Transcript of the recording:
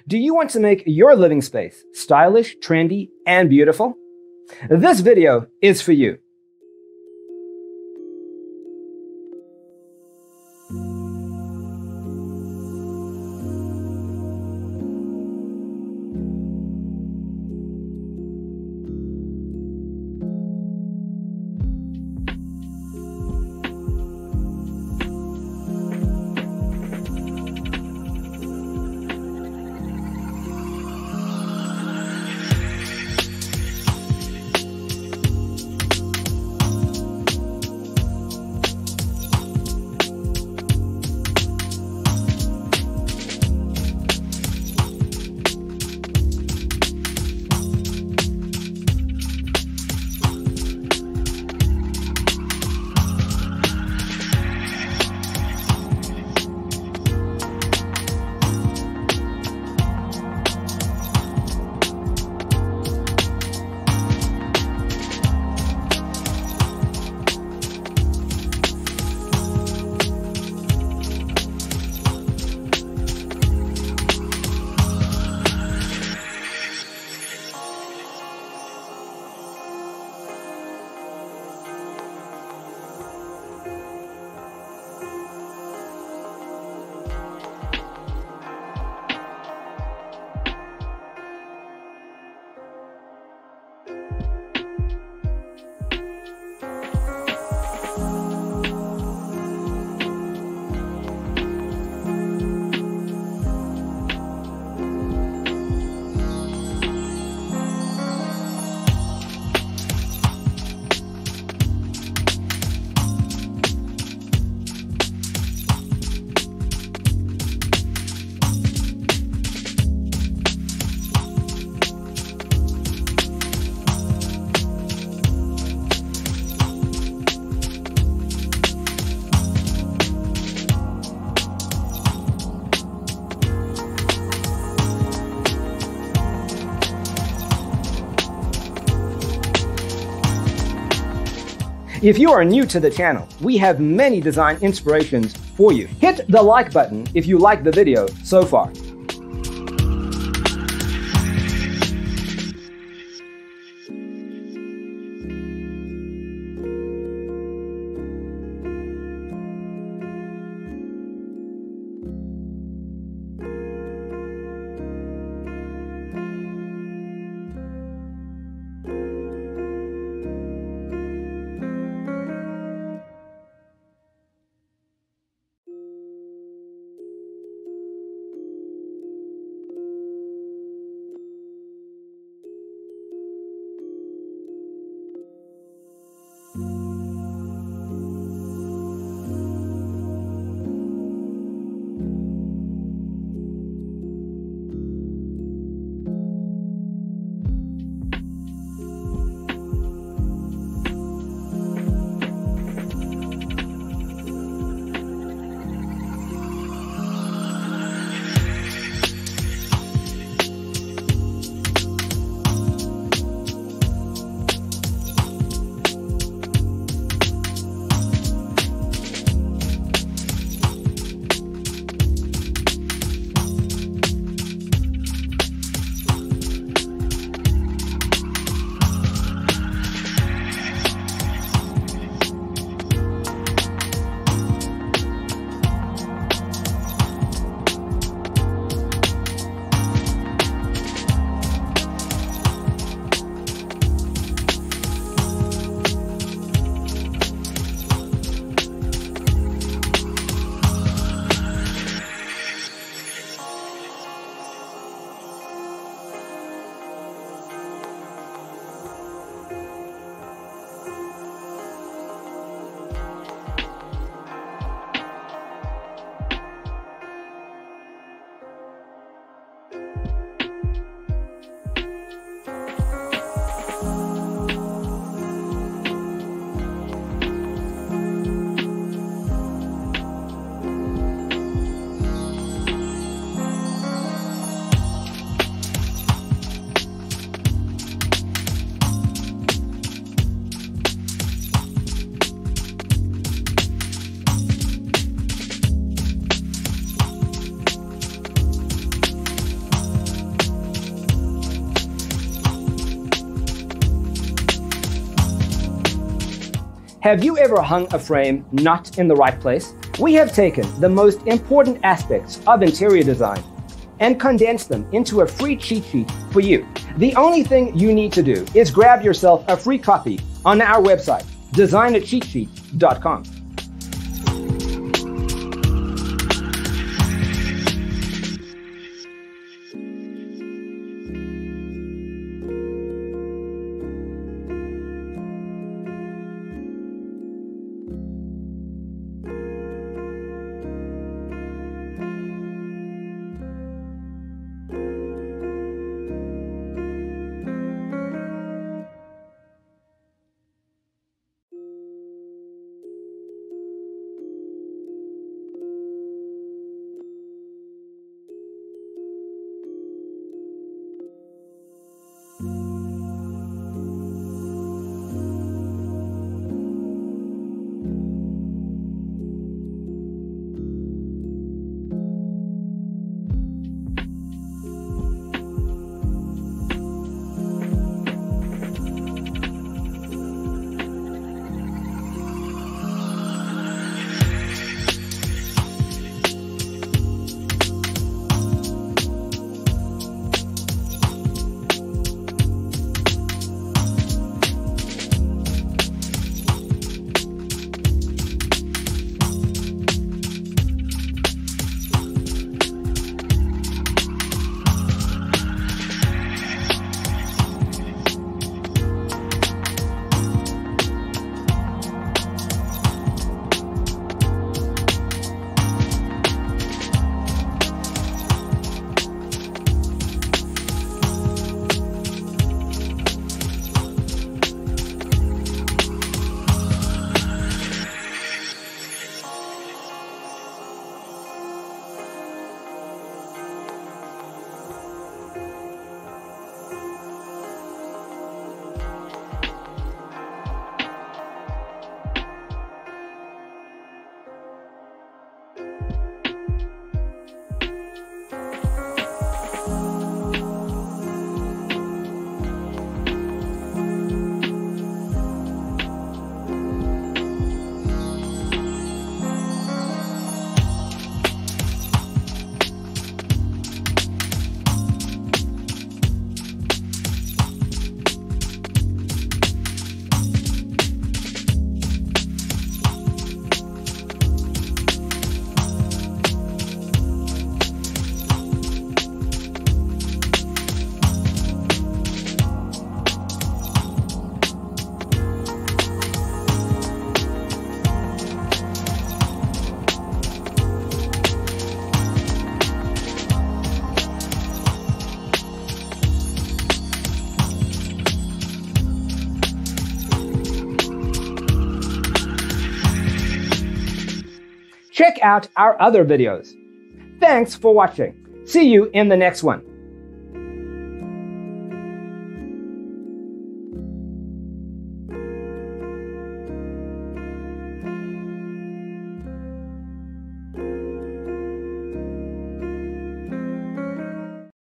Do you want to make your living space stylish, trendy, and beautiful? This video is for you. If you are new to the channel, we have many design inspirations for you. Hit the like button if you like the video so far. Have you ever hung a frame not in the right place? We have taken the most important aspects of interior design and condensed them into a free cheat sheet for you. The only thing you need to do is grab yourself a free copy on our website, designercheatsheet.com. Check out our other videos. Thanks for watching. See you in the next one.